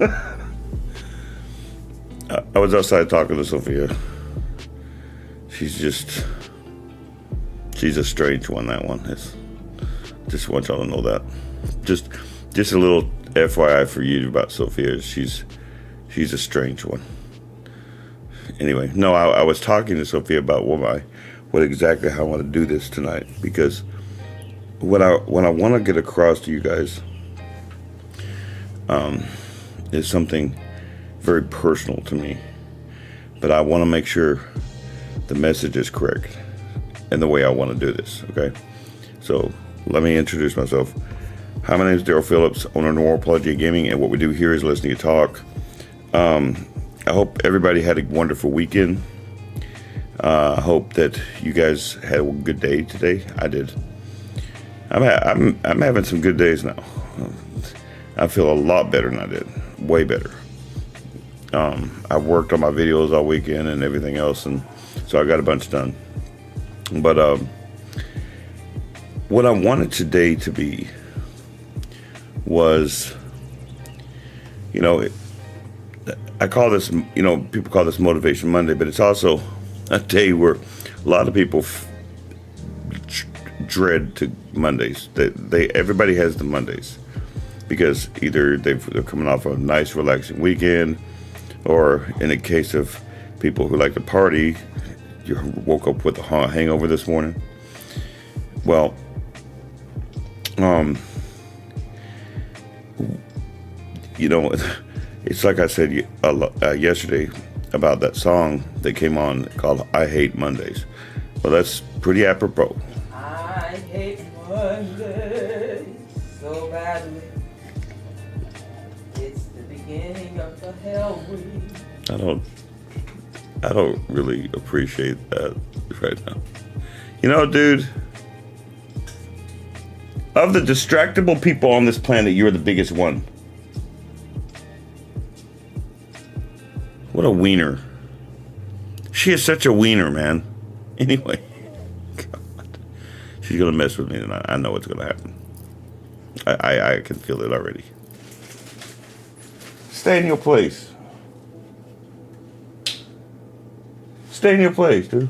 I was outside talking to Sophia. She's a strange one, that one. Just want y'all to know that. Just a little FYI for you about Sophia. She's a strange one. Anyway, no, I was talking to Sophia about what exactly how I want to do this tonight, because what I want to get across to you guys is something very personal to me, but I want to make sure the message is correct and the way I want to do this. Okay, so let me introduce myself. Hi, my name is Daryl Phillips, owner of Noir Apology Gaming, and what we do here is listening to talk. I hope everybody had a wonderful weekend. I hope that you guys had a good day today. I did. I'm having some good days now. I feel a lot better than I did. Way better. I worked on my videos all weekend and everything else, and so I got a bunch done. But what I wanted today to be was, I call this, people call this Motivation Monday, but it's also a day where a lot of people dread to Mondays. Everybody has the Mondays because either they're coming off a nice relaxing weekend, or in the case of people who like to party, you woke up with a hangover this morning. Well, it's like I said yesterday about that song that came on called I Hate Mondays. Well, that's pretty apropos. I hate Mondays so badly. It's the beginning of the hell week. I don't really appreciate that right now. Dude, of the distractible people on this planet, you're the biggest one. What a wiener. She is such a wiener, man. Anyway, God, she's gonna mess with me tonight. I know what's gonna happen. I can feel it already. Stay in your place. Stay in your place, dude.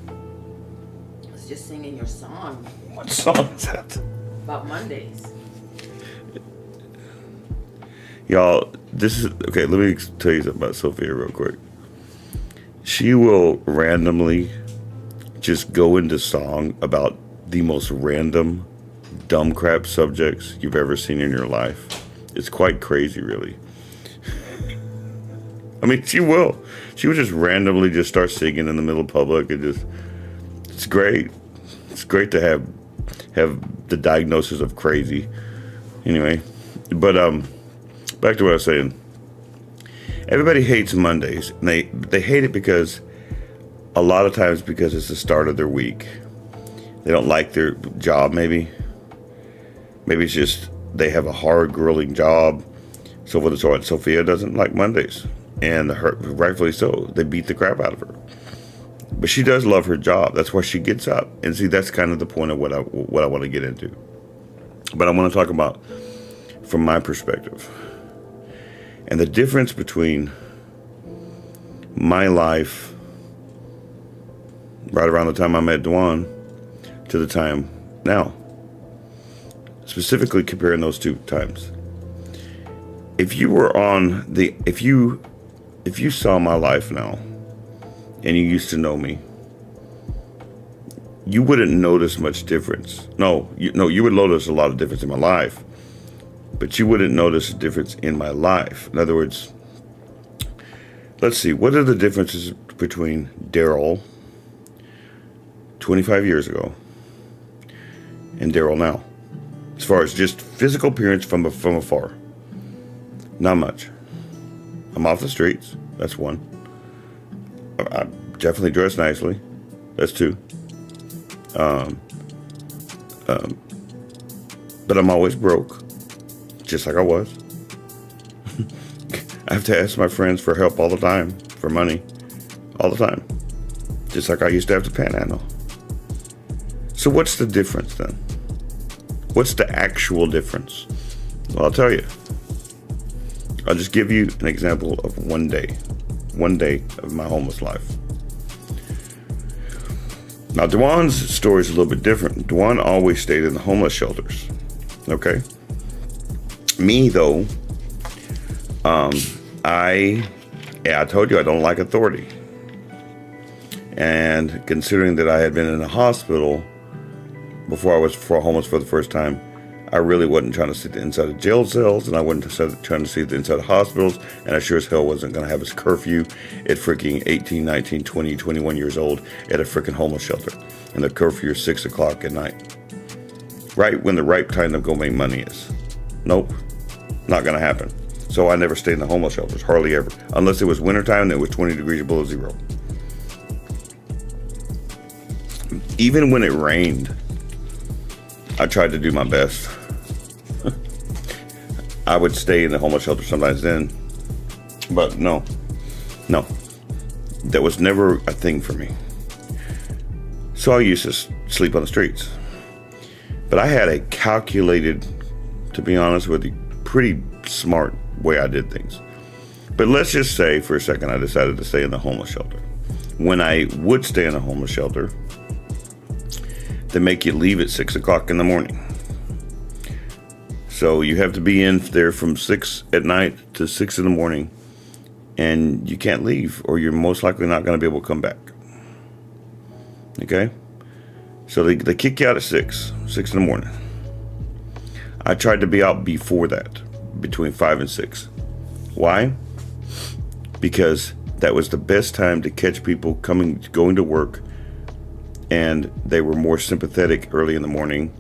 I was just singing your song What song is that? about Mondays. Y'all, this is okay. Let me tell you something about Sophia real quick. She will randomly just go into song about the most random, dumb crap subjects you've ever seen in your life. It's quite crazy, really. I mean, she will. She would just randomly just start singing in the middle of public, and it's great. It's great to have the diagnosis of crazy. Anyway, but back to what I was saying. Everybody hates Mondays, and they hate it because a lot of times because it's the start of their week. They don't like their job, maybe. Maybe it's just they have a hard, grueling job. So forth and so on. Sophia doesn't like Mondays, and rightfully so. They beat the crap out of her. But she does love her job. That's why she gets up. And see, that's kind of the point of what I want to get into. But I want to talk about from my perspective. And the difference between my life right around the time I met Dwan to the time now. Specifically comparing those two times. If you saw my life now and you used to know me, you wouldn't notice much difference. You would notice a lot of difference in my life. But you wouldn't notice a difference in my life. In other words, let's see, what are the differences between Daryl 25 years ago and Daryl now? As far as just physical appearance from afar. Not much. I'm off the streets. That's one. I definitely dress nicely. That's two. But I'm always broke. Just like I was. I have to ask my friends for help all the time, for money, all the time. Just like I used to have to panhandle. So what's the difference then? What's the actual difference? Well, I'll tell you. I'll just give you an example of one day of my homeless life. Now, Dwan's story is a little bit different. Dwan always stayed in the homeless shelters. Okay. Me, though, I told you I don't like authority. And considering that I had been in a hospital before I was homeless for the first time, I really wasn't trying to see the inside of jail cells, and I wasn't trying to see the inside of hospitals, and I sure as hell wasn't going to have a curfew at freaking 18, 19, 20, 21 years old at a freaking homeless shelter. And the curfew is 6 o'clock at night. Right when the right time to go make money is. Nope, not going to happen. So I never stayed in the homeless shelters, hardly ever. Unless it was wintertime and it was 20 degrees below zero. Even when it rained, I tried to do my best. I would stay in the homeless shelter sometimes then, but no, that was never a thing for me. So I used to sleep on the streets, but I had a calculated, to be honest with you, pretty smart way I did things. But let's just say for a second I decided to stay in the homeless shelter. When I would stay in a homeless shelter, they make you leave at 6 o'clock in the morning. So you have to be in there from 6 at night to 6 in the morning, and you can't leave, or you're most likely not going to be able to come back. Okay? So they kick you out at 6 in the morning. I tried to be out before that, between 5 and 6. Why? Because that was the best time to catch people going to work, and they were more sympathetic early in the morning,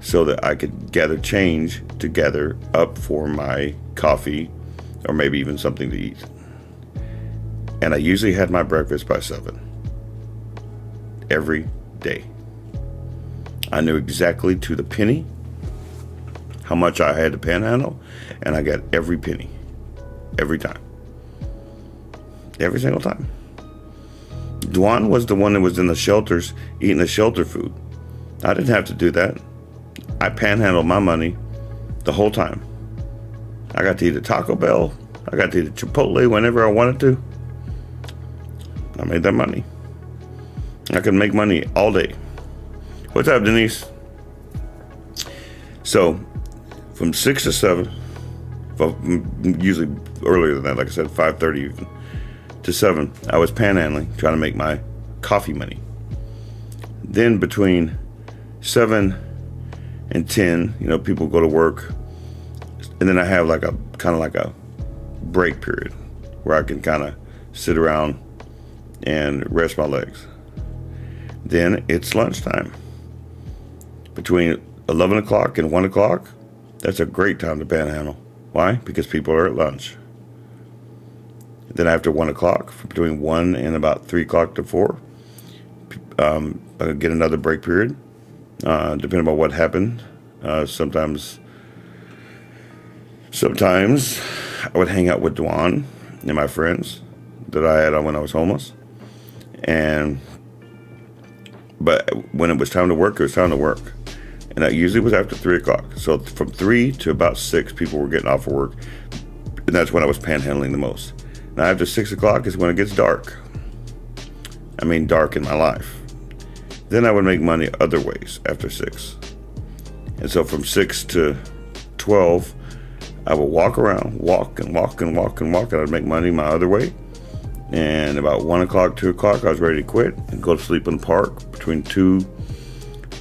so that I could gather change to gather up for my coffee or maybe even something to eat. And I usually had my breakfast by 7 every day. I knew exactly to the penny how much I had to panhandle, and I got every penny, every time, every single time. Dwan was the one that was in the shelters eating the shelter food. I didn't have to do that. I panhandled my money the whole time. I got to eat at Taco Bell. I got to eat at Chipotle whenever I wanted to. I made that money. I could make money all day. What's up, Denise? So, from 6 to 7, well, usually earlier than that, like I said, 5:30 even, to 7, I was panhandling, trying to make my coffee money. Then between 7 and 10, people go to work, and then I have kind of like a break period where I can kind of sit around and rest my legs. Then it's lunchtime. Between 11 o'clock and 1 o'clock, that's a great time to panhandle. Why? Because people are at lunch. Then after 1 o'clock, between 1 and about 3 o'clock to 4, I get another break period, depending on what happened. Sometimes I would hang out with Dwan and my friends that I had on when I was homeless. But when it was time to work, it was time to work. And that usually was after 3 o'clock. So from 3 to about 6, people were getting off of work. And that's when I was panhandling the most. Now after 6 o'clock is when it gets dark. I mean dark in my life. Then I would make money other ways after 6. And so from 6 to 12, I would walk around, walk, and I'd make money my other way. And about 1 o'clock, 2 o'clock, I was ready to quit and go to sleep in the park between 2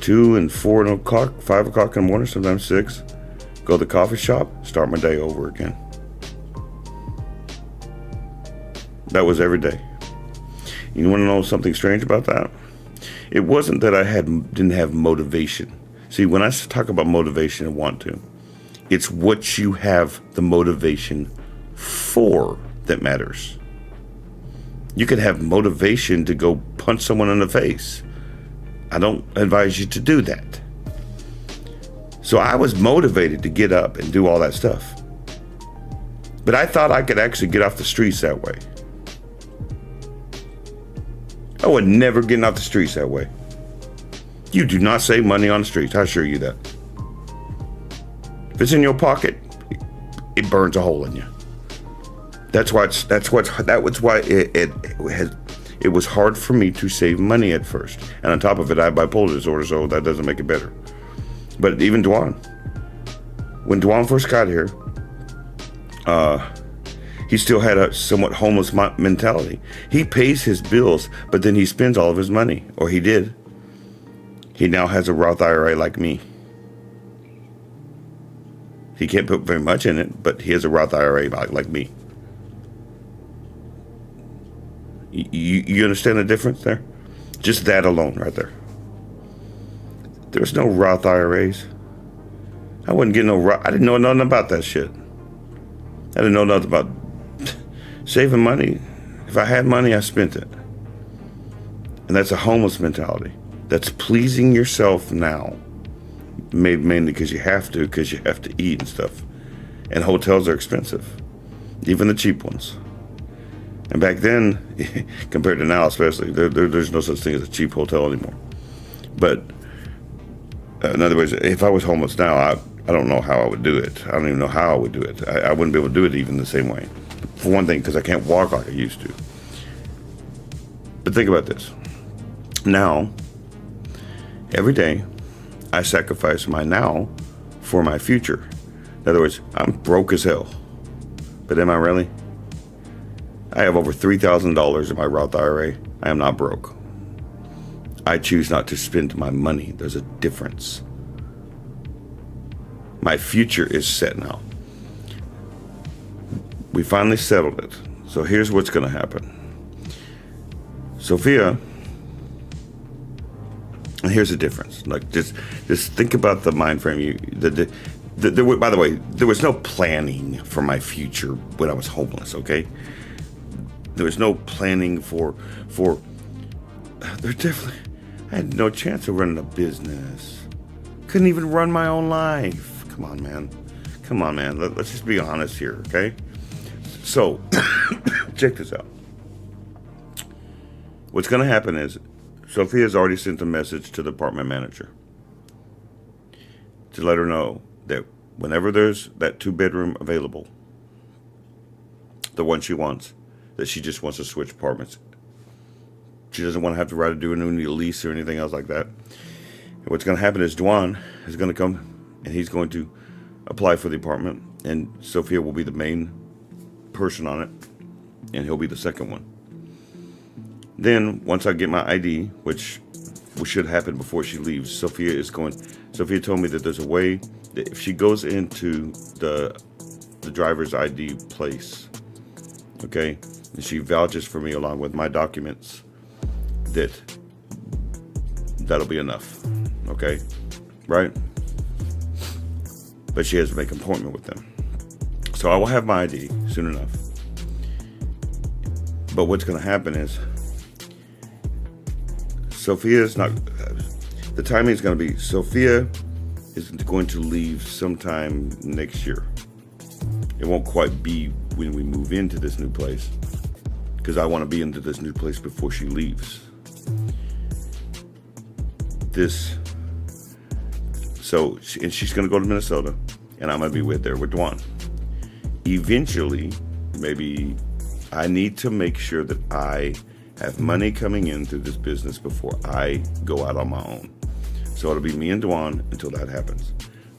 and 4 o'clock, 5 o'clock in the morning, sometimes 6. Go to the coffee shop, start my day over again. That was every day. You want to know something strange about that? It wasn't that I didn't have motivation. See, when I talk about motivation and want to, it's what you have the motivation for that matters. You could have motivation to go punch someone in the face. I don't advise you to do that. So I was motivated to get up and do all that stuff. But I thought I could actually get off the streets that way. I would never get off the streets that way. You do not save money on the streets, I assure you that. If it's in your pocket, it burns a hole in you. That's why it was hard for me to save money at first. And on top of it, I have bipolar disorder, so that doesn't make it better. But even Dwan, when Dwan first got here, he still had a somewhat homeless mentality. He pays his bills, but then he spends all of his money, or he did. He now has a Roth IRA like me. He can't put very much in it, but he has a Roth IRA like me. You understand the difference there? Just that alone right there. There's no Roth IRAs. I wouldn't get no Roth. I didn't know nothing about that shit. I didn't know nothing about saving money. If I had money, I spent it. And that's a homeless mentality. That's pleasing yourself now. Mainly because you have to eat and stuff. And hotels are expensive. Even the cheap ones. And back then, compared to now especially, there's no such thing as a cheap hotel anymore. But in other words, if I was homeless now, I don't know how I would do it. I don't even know how I would do it. I wouldn't be able to do it even the same way. For one thing, because I can't walk like I used to. But think about this. Now, every day, I sacrifice my now for my future. In other words, I'm broke as hell. But am I really? I have over $3,000 in my Roth IRA. I am not broke. I choose not to spend my money. There's a difference. My future is set now. We finally settled it. So here's what's going to happen. Sophia, and here's the difference. Like just think about the mind frame. By the way, there was no planning for my future when I was homeless. Okay. There was no planning for. I had no chance of running a business. Couldn't even run my own life. Come on, man. Let's just be honest here, okay? So, check this out. What's going to happen is Sophia's already sent a message to the apartment manager to let her know that whenever there's that 2-bedroom available, the one she wants, that she just wants to switch apartments. She doesn't want to have to do a new lease or anything else like that. And what's going to happen is Dwan is going to come and he's going to apply for the apartment, and Sophia will be the main person on it, and he'll be the second one. Then once I get my ID, which should happen before she leaves, Sophia told me that there's a way that if she goes into the driver's ID place, okay, and she vouches for me along with my documents, that'll be enough, okay, right? But she has to make an appointment with them. So I will have my ID soon enough. But what's going to happen is the timing is going to be, Sophia is going to leave sometime next year. It won't quite be when we move into this new place, because I want to be into this new place before she leaves. And she's going to go to Minnesota, and I'm going to be with Dwan. Eventually, maybe I need to make sure that I have money coming in through this business before I go out on my own. So it'll be me and Dwan until that happens.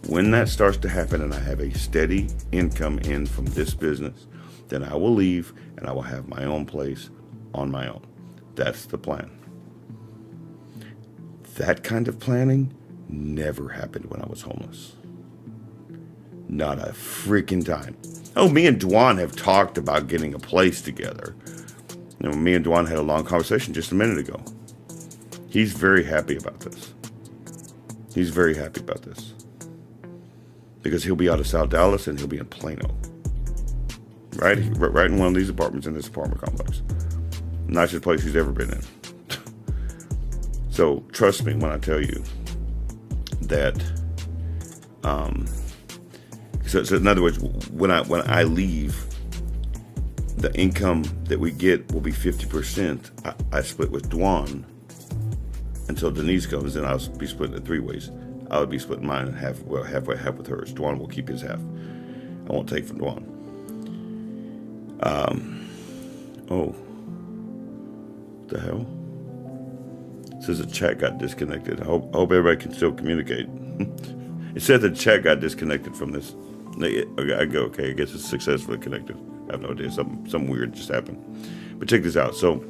When that starts to happen and I have a steady income in from this business, then I will leave and I will have my own place on my own. That's the plan. That kind of planning never happened when I was homeless. Not a freaking time. Oh, me and Dwan have talked about getting a place together. Me and Dwan had a long conversation just a minute ago. He's very happy about this. Because he'll be out of South Dallas and he'll be in Plano. Right in one of these apartments in this apartment complex. Nicest place he's ever been in. So trust me when I tell you that. So in other words, when I leave, the income that we get will be 50%. I split with Dwan until Denise comes, and I'll be splitting it 3 ways. I'll be splitting mine in half with hers. Dwan will keep his half. I won't take from Dwan. Oh, the hell? It says the chat got disconnected. I hope everybody can still communicate. It said the chat got disconnected from this. Okay, I guess it's successfully connected. I have no idea. Something weird just happened. But check this out. So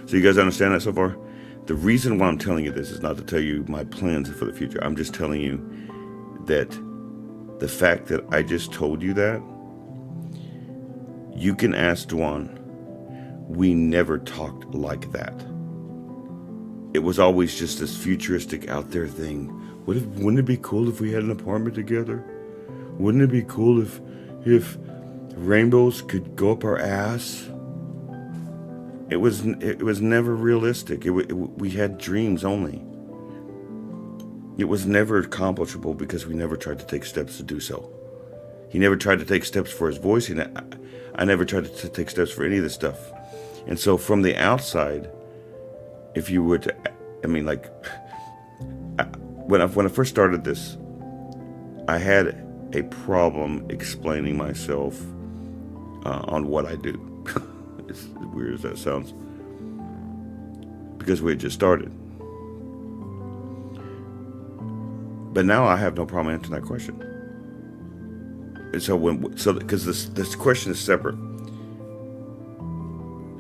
you guys understand that so far? The reason why I'm telling you this is not to tell you my plans for the future. I'm just telling you that the fact that I just told you that, you can ask Dwan. We never talked like that. It was always just this futuristic out there thing. Wouldn't it be cool if we had an apartment together? Wouldn't it be cool if rainbows could go up our ass? It was never realistic. We had dreams only. It was never accomplishable because we never tried to take steps to do so. He never tried to take steps for his voice. I never tried to take steps for any of this stuff. And so from the outside, if you were to, when I first started this, I had a problem explaining myself on what I do. As weird as that sounds, because we had just started. But now I have no problem answering that question. And so because this question is separate.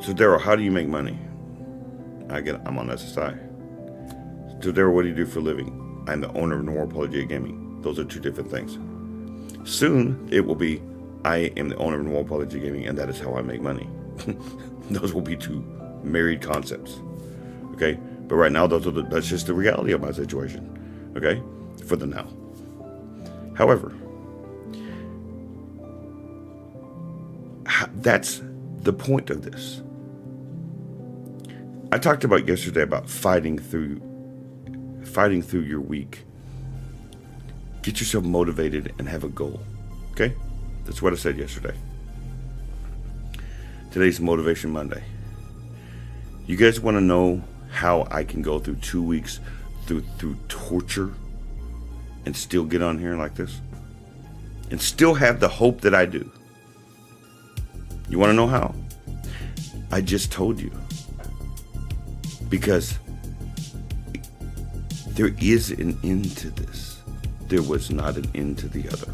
So Daryl, how do you make money? I'm on SSI. So Daryl, what do you do for a living? I'm the owner of Noir Apologia Gaming. Those are two different things. Soon it will be, I am the owner of Noir Apologia Gaming, and that is how I make money. Those will be two married concepts. Okay? But right now, that's just the reality of my situation. Okay? For the now. However, that's the point of this. I talked about yesterday about fighting through your week. Get yourself motivated and have a goal. Okay? That's what I said yesterday. Today's Motivation Monday. You guys want to know how I can go through 2 weeks through torture and still get on here like this? And still have the hope that I do? You want to know how? I just told you. Because there is an end to this. There was not an end to the other.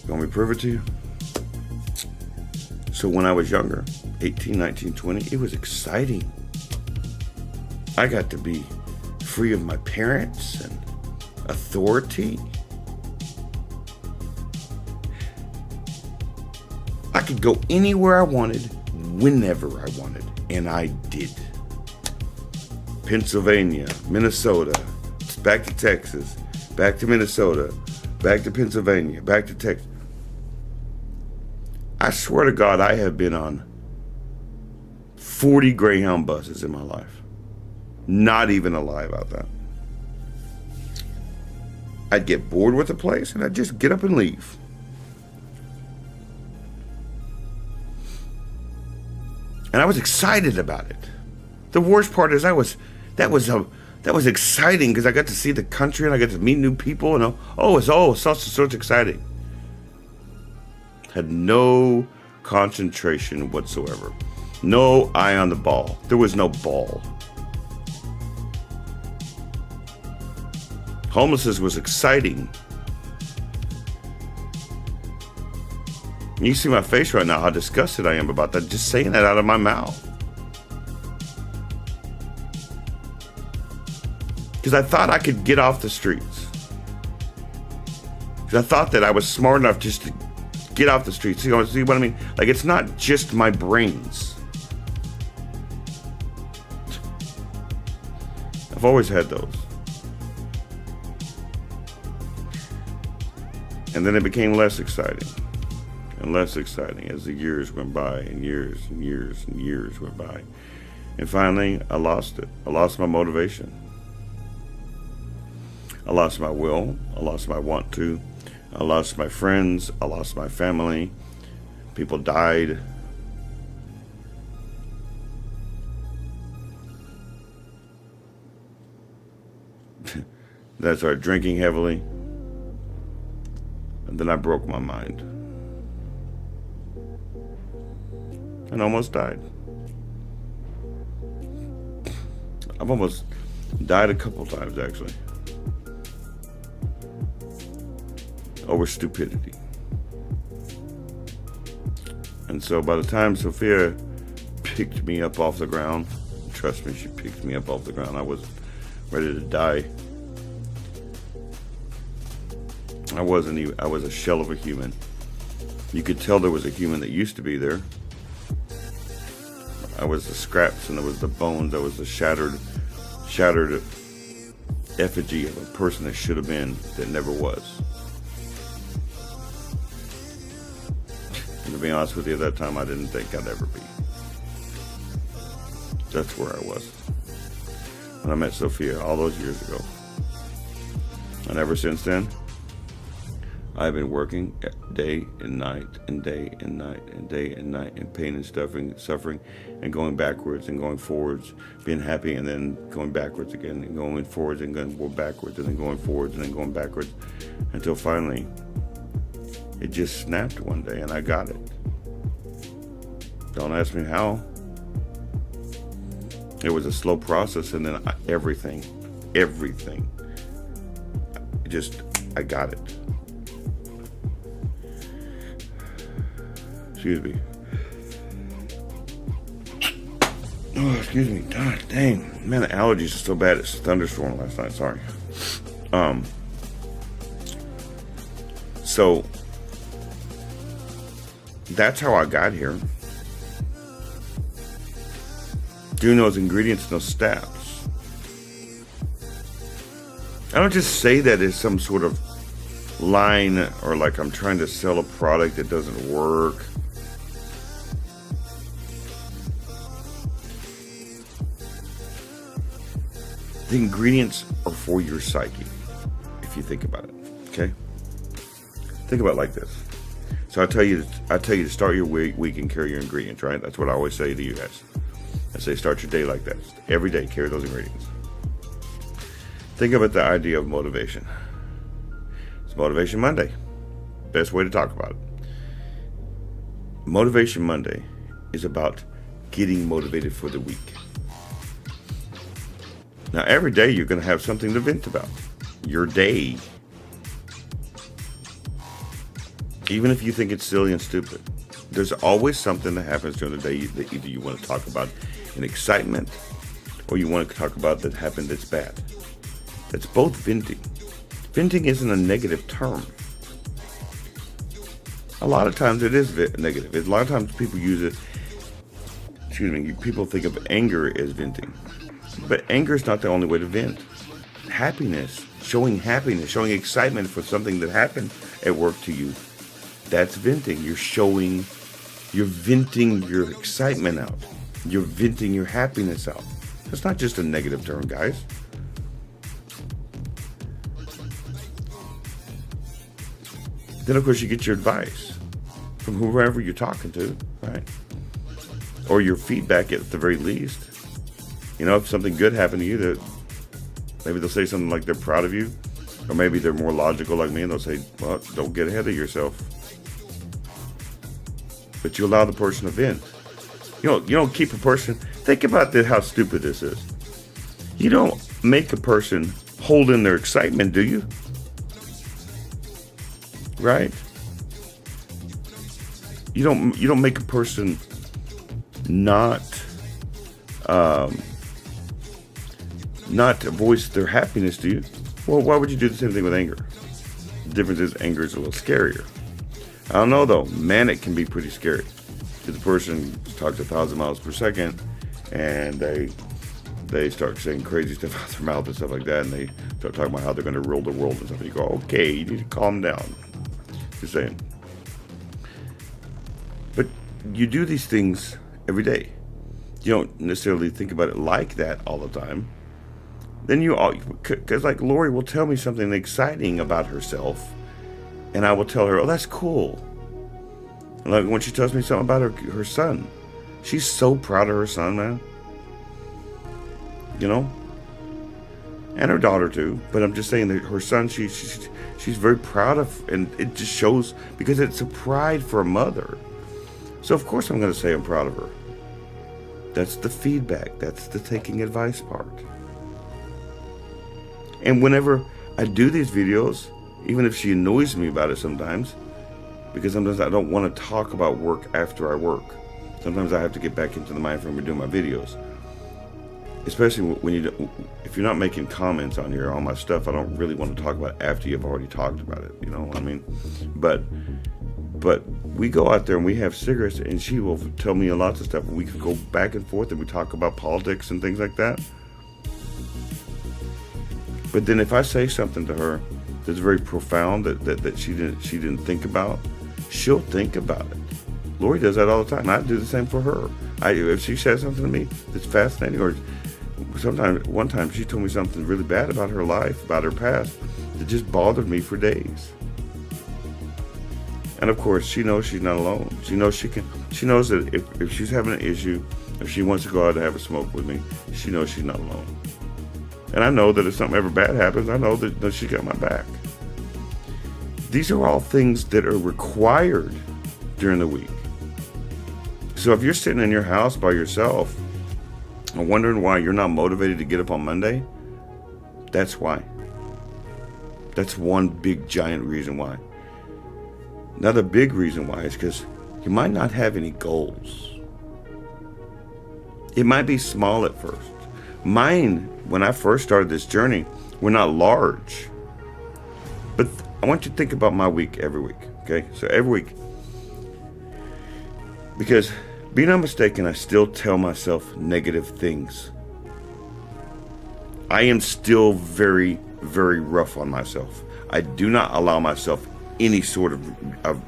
You want me to prove it to you? So when I was younger, 18, 19, 20, it was exciting. I got to be free of my parents and authority. I could go anywhere I wanted, whenever I wanted, and I did. Pennsylvania, Minnesota, back to Texas, back to Minnesota, back to Pennsylvania, back to Texas. I swear to God, I have been on 40 Greyhound buses in my life. Not even a lie about that. I'd get bored with the place and I'd just get up and leave. And I was excited about it. The worst part is that was exciting because I got to see the country and I got to meet new people and it's so exciting. Had no concentration whatsoever. No eye on the ball. There was no ball. Homelessness was exciting. You see my face right now, how disgusted I am about that, just saying that out of my mouth. Because I thought I could get off the streets. Because I thought that I was smart enough just to get off the streets. See what I mean? Like, it's not just my brains. I've always had those. And then it became less exciting. And less exciting as the years went by, and years and years and years went by. And finally, I lost it. I lost my motivation. I lost my will. I lost my want to. I lost my friends. I lost my family. People died. Then I started drinking heavily. And then I broke my mind. and almost died. I've almost died a couple times, actually, over stupidity. And so by the time Sophia picked me up off the ground, trust me, she picked me up off the ground. I was ready to die. I was a shell of a human. You could tell there was a human that used to be there. I was the scraps, and there was the bones. I was the shattered effigy of a person that should have been, that never was. And to be honest with you, at that time, I didn't think I'd ever be. That's where I was when I met Sophia all those years ago. And ever since then, I've been working day and night and day and night and day and night in pain and suffering, and going backwards and going forwards, being happy and then going backwards again, and going forwards and going backwards and then going forwards and then going backwards, until finally it just snapped one day and I got it. Don't ask me how. It was a slow process, and then everything, I got it. Excuse me. Oh, excuse me. God dang. Man, the allergies are so bad. It's a thunderstorm last night. Sorry. So that's how I got here. Doing those ingredients, those steps. I don't just say that as some sort of line, or like I'm trying to sell a product that doesn't work. The ingredients are for your psyche, if you think about it. Okay? Think about it like this. So I tell you to start your week and carry your ingredients, right? That's what I always say to you guys. I say start your day like that. Every day, carry those ingredients. Think about the idea of motivation. It's Motivation Monday. Best way to talk about it. Motivation Monday is about getting motivated for the week. Now, every day you're going to have something to vent about. Your day. Even if you think it's silly and stupid, there's always something that happens during the day that either you want to talk about in excitement, or you want to talk about that happened that's bad. That's both venting. Venting isn't a negative term. A lot of times it is negative. A lot of times people use it, people think of anger as venting. But anger is not the only way to vent. Happiness, showing excitement for something that happened at work to you, that's venting. You're venting your excitement out. You're venting your happiness out. That's not just a negative term, guys. Then, of course, you get your advice from whoever you're talking to, right? Or your feedback at the very least. You know, if something good happened to you, maybe they'll say something like they're proud of you. Or maybe they're more logical like me, and they'll say, well, don't get ahead of yourself. But you allow the person to vent. You don't keep a person. Think about this, how stupid this is. You don't make a person hold in their excitement, do you? Right? You don't make a person not voice their happiness, do you? Well, why would you do the same thing with anger? The difference is anger is a little scarier. I don't know though. Manic can be pretty scary. If the person talks 1,000 miles per second and they start saying crazy stuff out their mouth and stuff like that, and they start talking about how they're going to rule the world and stuff, and you go, okay, you need to calm down. Just saying. But you do these things every day. You don't necessarily think about it like that all the time. Then because like Lori will tell me something exciting about herself, and I will tell her, oh, that's cool. And like when she tells me something about her son, she's so proud of her son, man. You know? And her daughter too. But I'm just saying that her son, she's very proud of, and it just shows, because it's a pride for a mother. So of course I'm going to say I'm proud of her. That's the feedback. That's the taking advice part. And whenever I do these videos, even if she annoys me about it sometimes, because sometimes I don't want to talk about work after I work. Sometimes I have to get back into the mind frame of doing my videos. Especially when if you're not making comments on here on my stuff, I don't really want to talk about it after you've already talked about it. You know what I mean? But we go out there and we have cigarettes, and she will tell me lots of stuff. We can go back and forth and we talk about politics and things like that. But then if I say something to her that's very profound that she didn't think about, she'll think about it. Lori does that all the time. I do the same for her. If she says something to me that's fascinating, or one time she told me something really bad about her life, about her past, that just bothered me for days. And of course, she knows she's not alone. She knows she knows that if she's having an issue, if she wants to go out and have a smoke with me, she knows she's not alone. And I know that if something ever bad happens, I know that she got my back. These are all things that are required during the week. So if you're sitting in your house by yourself and wondering why you're not motivated to get up on Monday, that's why. That's one big giant reason why. Another big reason why is because you might not have any goals. It might be small at first. Mine, when I first started this journey, were not large. But I want you to think about my week every week, okay? So every week. Because be not mistaken, I still tell myself negative things. I am still very, very rough on myself. I do not allow myself any sort of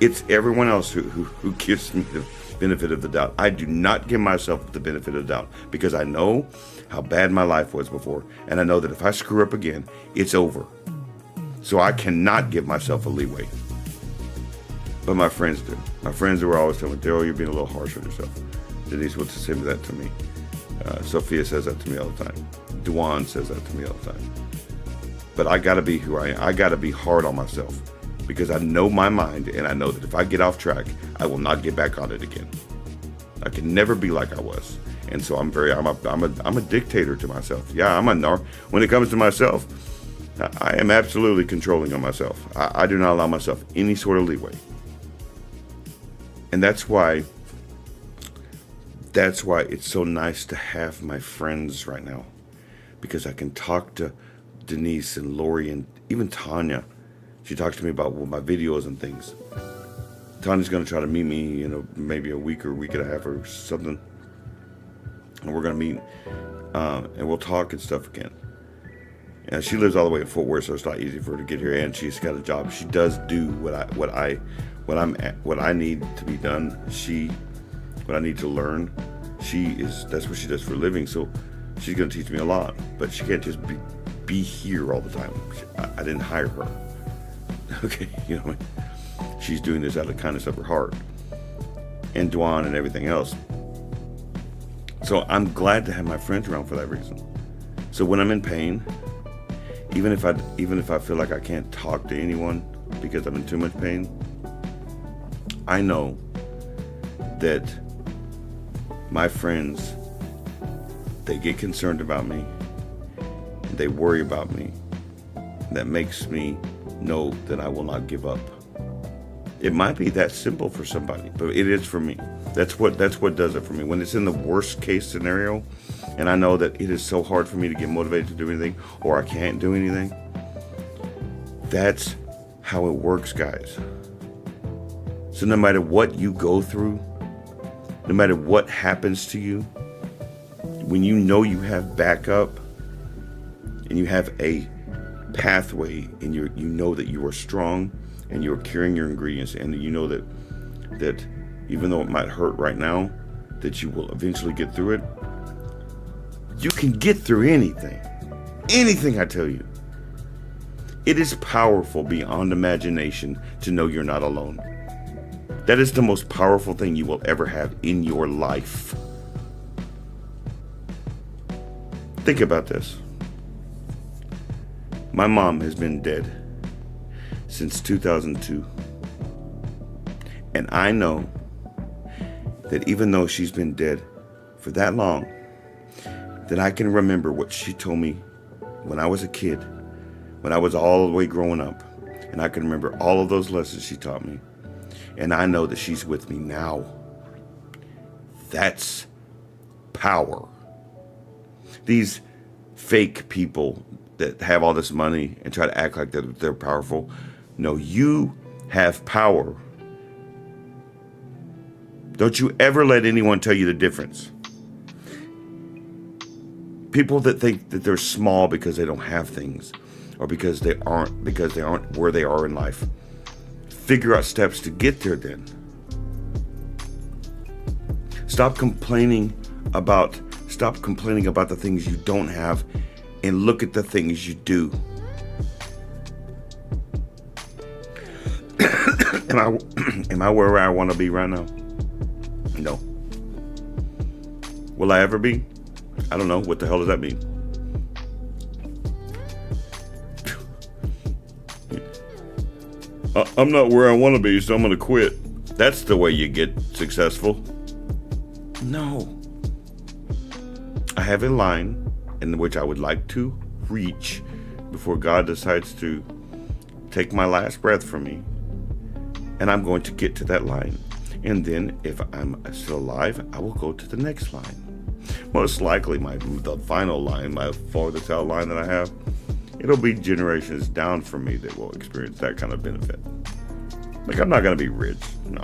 it's everyone else who gives me the benefit of the doubt. I do not give myself the benefit of the doubt because I know how bad my life was before, and I know that if I screw up again, it's over. So I cannot give myself a leeway. But my friends do. My friends who are always telling me, Daryl, you're being a little harsh on yourself. Denise would say that to me. Sophia says that to me all the time. Duan says that to me all the time. But I gotta be who I am. I gotta be hard on myself because I know my mind, and I know that if I get off track, I will not get back on it again. I can never be like I was, and so I'm a dictator to myself. Yeah, when it comes to myself, I am absolutely controlling on myself. I do not allow myself any sort of leeway, and that's why it's so nice to have my friends right now, because I can talk to Denise and Lori and even Tanya. She talks to me about my videos and things. Tanya's going to try to meet me, maybe a week or a week and a half or something. And we're going to meet, and we'll talk and stuff again. And she lives all the way in Fort Worth, so it's not easy for her to get here. And she's got a job. She does do what I need to be done. What I need to learn. That's what she does for a living. So she's going to teach me a lot. But she can't just be here all the time. I didn't hire her. Okay, she's doing this out of the kindness of her heart, and Duan and everything else. So I'm glad to have my friends around for that reason. So when I'm in pain, even if I feel like I can't talk to anyone because I'm in too much pain, I know that my friends, they get concerned about me, they worry about me. That makes me know that I will not give up. It might be that simple for somebody, but it is for me. That's what does it for me. When it's in the worst case scenario, and I know that it is so hard for me to get motivated to do anything, or I can't do anything, that's how it works, guys. So no matter what you go through, no matter what happens to you, when you know you have backup and you have a pathway, and you know that you are strong and you're carrying your ingredients, and you know that even though it might hurt right now, that you will eventually get through it. You can get through anything I tell you. It is powerful beyond imagination to know you're not alone. That is the most powerful thing you will ever have in your life. Think about this. My mom has been dead since 2002. And I know that even though she's been dead for that long, that I can remember what she told me when I was a kid, when I was all the way growing up. And I can remember all of those lessons she taught me. And I know that she's with me now. That's power. These fake people that have all this money and try to act like they're powerful. No, you have power. Don't you ever let anyone tell you the difference. People that think that they're small because they don't have things, or because they aren't where they are in life, figure out steps to get there then. Stop complaining about the things you don't have and look at the things you do. Am I where I want to be right now? No. Will I ever be? I don't know. What the hell does that mean? I'm not where I want to be, so I'm going to quit. That's the way you get successful. No. I have a line in which I would like to reach before God decides to take my last breath from me. And I'm going to get to that line. And then if I'm still alive, I will go to the next line. Most likely the final line, my farthest out line that I have, it'll be generations down from me that will experience that kind of benefit. Like, I'm not going to be rich. No.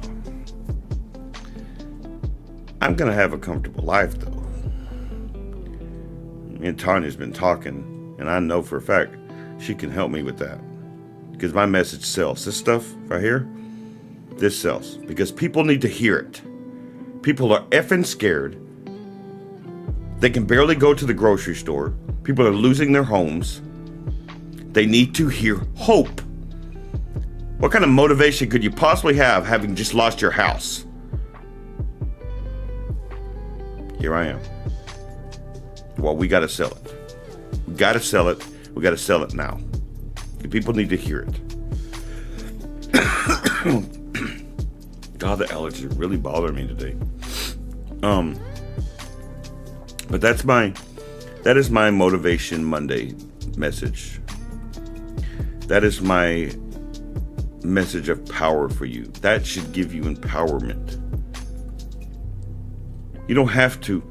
I'm going to have a comfortable life, though. Me and Tanya's been talking, and I know for a fact she can help me with that. Because my message sells. This stuff right here, this sells. Because people need to hear it. People are effing scared. They can barely go to the grocery store. People are losing their homes. They need to hear hope. What kind of motivation could you possibly have having just lost your house? Here I am. Well, we got to sell it. We got to sell it. We got to sell it now. The people need to hear it. God, the allergies are really bothering me today. But that is my Motivation Monday message. That is my message of power for you. That should give you empowerment. You don't have to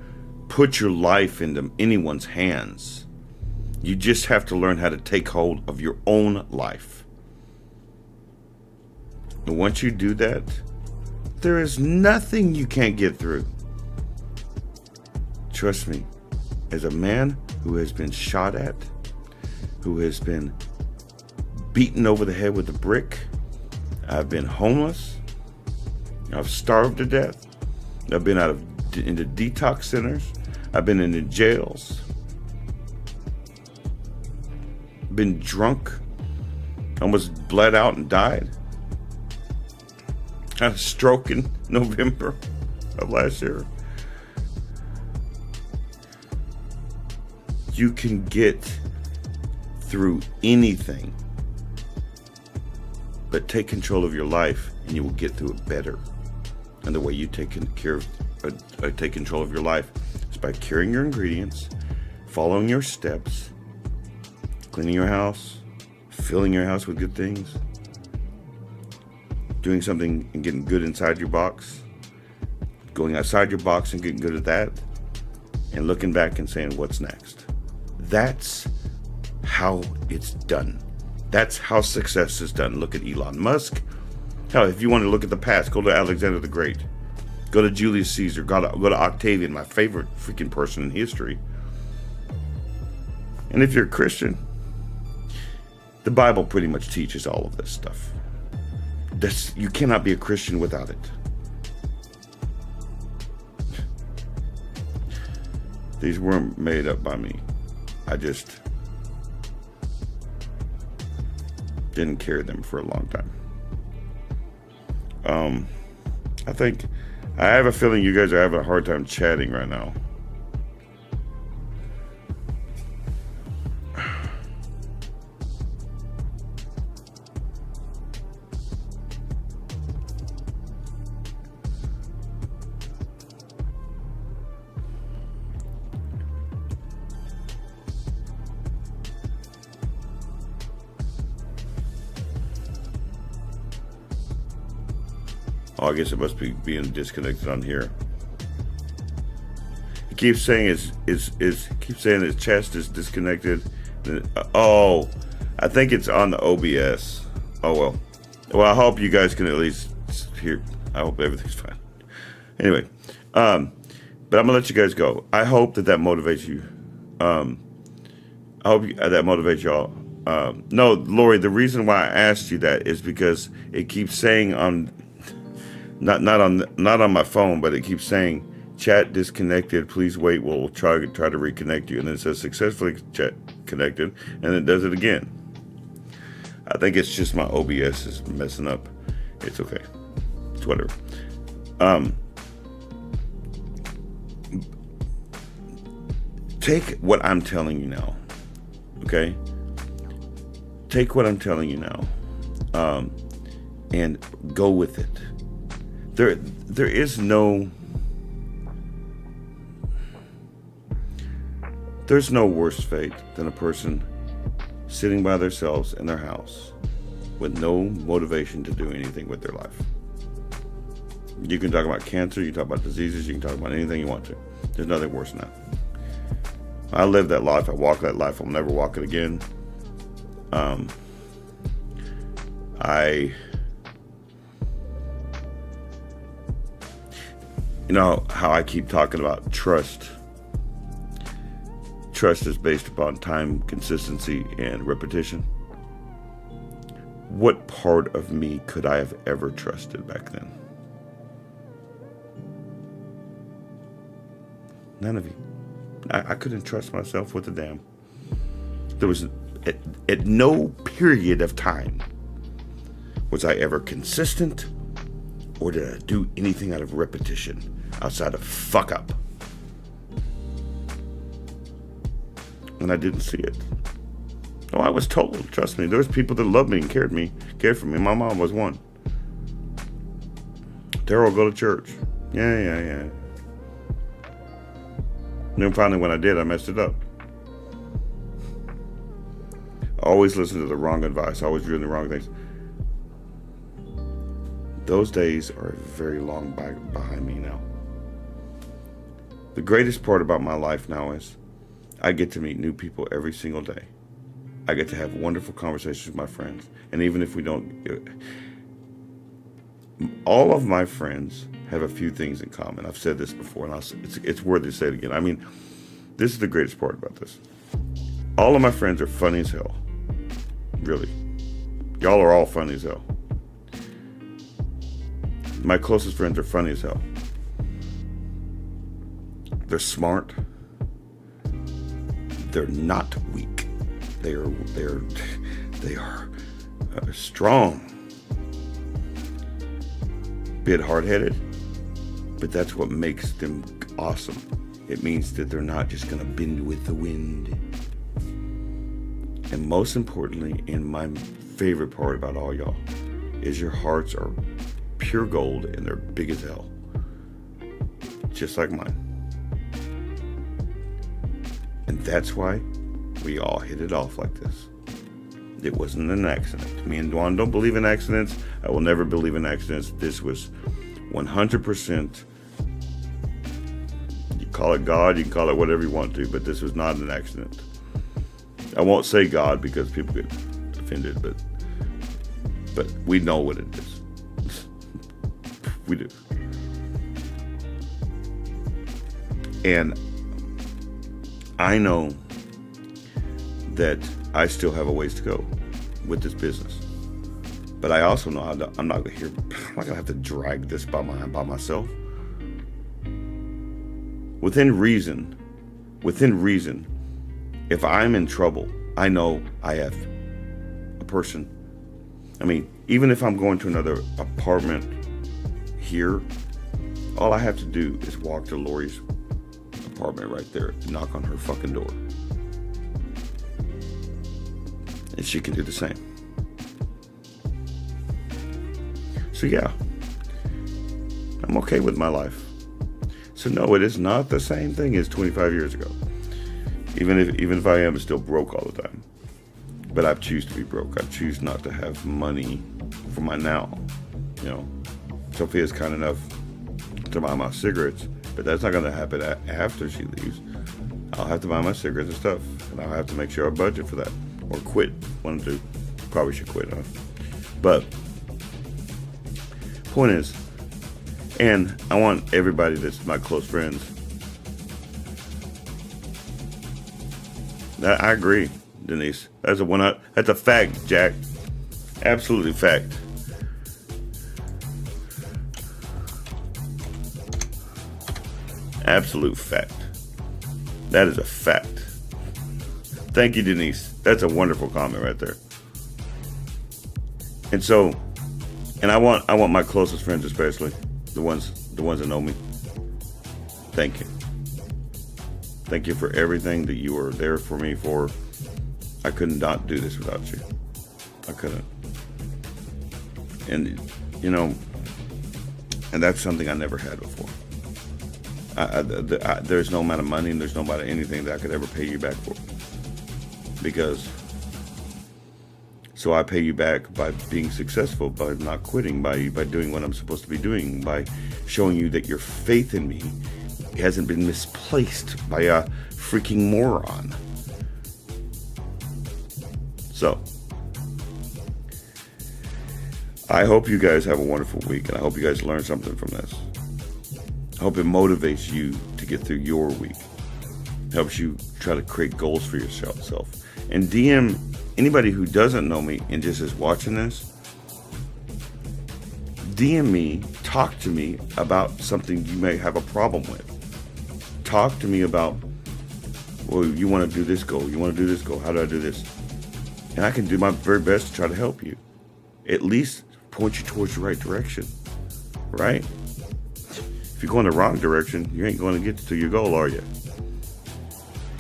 put your life into anyone's hands. You just have to learn how to take hold of your own life. And once you do that, there is nothing you can't get through. Trust me, as a man who has been shot at, who has been beaten over the head with a brick, I've been homeless, I've starved to death, I've been into detox centers, I've been into jails, been drunk, almost bled out and died. I had a stroke in November of last year. You can get through anything, but take control of your life and you will get through it better. And the way you take control of your life is by carrying your ingredients, following your steps, cleaning your house, filling your house with good things, doing something and getting good inside your box, going outside your box and getting good at that, and looking back and saying, what's next? That's how it's done. That's how success is done. Look at Elon Musk. Hell, if you want to look at the past, go to Alexander the Great. Go to Julius Caesar. Go to Octavian, my favorite freaking person in history. And if you're a Christian, the Bible pretty much teaches all of this stuff. You cannot be a Christian without it. These weren't made up by me. I just didn't carry them for a long time. I have a feeling you guys are having a hard time chatting right now. Oh, I guess it must be being disconnected on here. It keeps saying his chest is disconnected. Oh, I think it's on the OBS. Oh well. Well, I hope you guys can at least hear. I hope everything's fine. Anyway, but I'm gonna let you guys go. I hope that motivates you. I hope that motivates y'all. No, Lori, the reason why I asked you that is because it keeps saying on, not on my phone, but it keeps saying chat disconnected. Please wait. We'll try to reconnect you, and then it says successfully chat connected, and it does it again. I think it's just my OBS is messing up. It's okay. It's whatever. Take what I'm telling you now. Okay? Take what I'm telling you now. And go with it. There is no... There's no worse fate than a person sitting by themselves in their house with no motivation to do anything with their life. You can talk about cancer, you can talk about diseases, you can talk about anything you want to. There's nothing worse than that. I live that life, I walk that life, I'll never walk it again. You know how I keep talking about trust. Trust is based upon time, consistency, and repetition. What part of me could I have ever trusted back then? None of you. I couldn't trust myself with a damn. There was, at no period of time was I ever consistent, or did I do anything out of repetition outside of fuck up. And I didn't see it. Oh, I was told, trust me, there was people that loved me and cared for me. My mom was one. Daryl, go to church. Yeah. And then finally when I did, I messed it up. Always listen to the wrong advice, always doing the wrong things. Those days are very long behind me now. The greatest part about my life now is I get to meet new people every single day. I get to have wonderful conversations with my friends. And even if we don't, all of my friends have a few things in common. I've said this before, and it's worthy to say it again. I mean, this is the greatest part about this. All of my friends are funny as hell. Really. Y'all are all funny as hell. My closest friends are funny as hell. They're smart. They're not weak. They are strong. Bit hard-headed, but that's what makes them awesome. It means that they're not just gonna bend with the wind. And most importantly, and my favorite part about all y'all, is your hearts are pure gold and they're big as hell. Just like mine. And that's why we all hit it off like this. It wasn't an accident. Me and Dwan don't believe in accidents. I will never believe in accidents. This was 100%. You call it God, you can call it whatever you want to, but this was not an accident. I won't say God because people get offended, but we know what it is. We do. And I know that I still have a ways to go with this business. But I also know I'm not gonna have to drag this by myself. Within reason, if I'm in trouble, I know I have a person. I mean, even if I'm going to another apartment here, all I have to do is walk to Lori's apartment right there and knock on her fucking door. And she can do the same. So yeah, I'm okay with my life. So no, it is not the same thing as 25 years ago. Even if I am still broke all the time. But I choose to be broke. I choose not to have money for my now. You know, Sophia's kind enough to buy my cigarettes, but that's not going to happen after she leaves. I'll have to buy my cigarettes and stuff, and I'll have to make sure I budget for that, or quit. One of the two. Probably should quit, huh? But point is, and I want everybody that's my close friends. I agree, Denise. That's a fact, Jack. Absolutely fact. Absolute fact. That is a fact. Thank you, Denise. That's a wonderful comment right there. And so, and I want my closest friends, especially the ones that know me. Thank you. Thank you for everything that you were there for me for. I could not do this without you. I couldn't. And and that's something I never had before. There's no amount of money and there's no amount of anything that I could ever pay you back for. So I pay you back by being successful, by not quitting, by doing what I'm supposed to be doing, by showing you that your faith in me hasn't been misplaced by a freaking moron. So, I hope you guys have a wonderful week, and I hope you guys learn something from this. I hope it motivates you to get through your week. Helps you try to create goals for yourself. And DM anybody who doesn't know me and just is watching this. DM me, talk to me about something you may have a problem with. Talk to me about, well, you want to do this goal, you want to do this goal, how do I do this? And I can do my very best to try to help you. At least point you towards the right direction, right? If you're going the wrong direction, you ain't going to get to your goal, are you?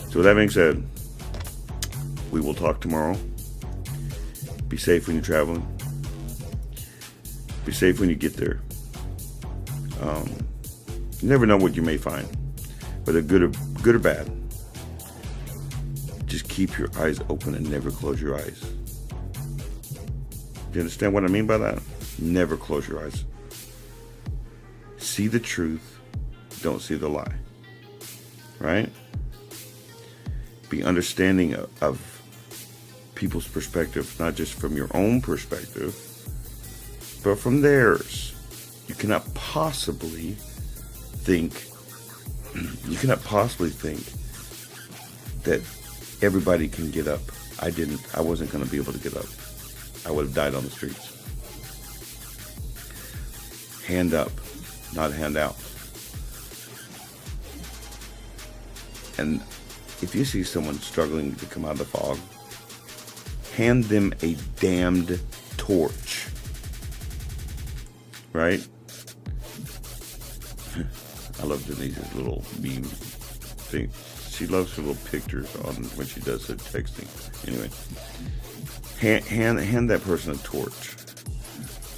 So with that being said, we will talk tomorrow. Be safe when you're traveling. Be safe when you get there. You never know what you may find, whether good or bad. Just keep your eyes open and never close your eyes. Do you understand what I mean by that? Never close your eyes. See the truth, don't see the lie. Right? Be understanding of people's perspective, not just from your own perspective, but from theirs. You cannot possibly think that everybody can get up. I wasn't going to be able to get up. I would have died on the streets. Hand up, not hand out. And if you see someone struggling to come out of the fog, hand them a damned torch. Right? I love Denise's little meme thing. She loves her little pictures on when she does the texting. Anyway, hand that person a torch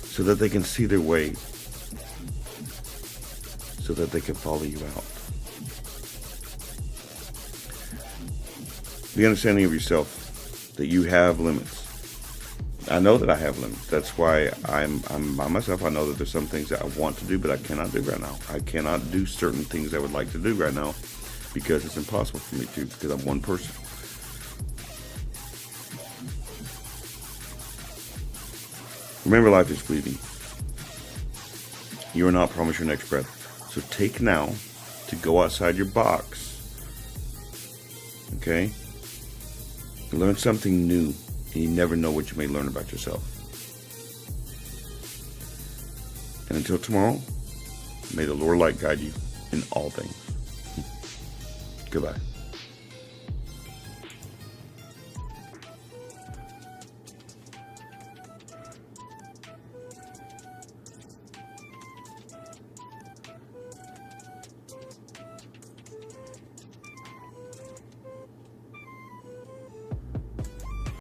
so that they can see their way, so that they can follow you out. The understanding of yourself, that you have limits. I know that I have limits. That's why I'm by myself. I know that there's some things that I want to do, but I cannot do right now. I cannot do certain things I would like to do right now because it's impossible for me to, because I'm one person. Remember, life is fleeting. You are not promised your next breath. So take now to go outside your box. Okay? Learn something new. And you never know what you may learn about yourself. And until tomorrow, may the Lord light guide you in all things. Goodbye.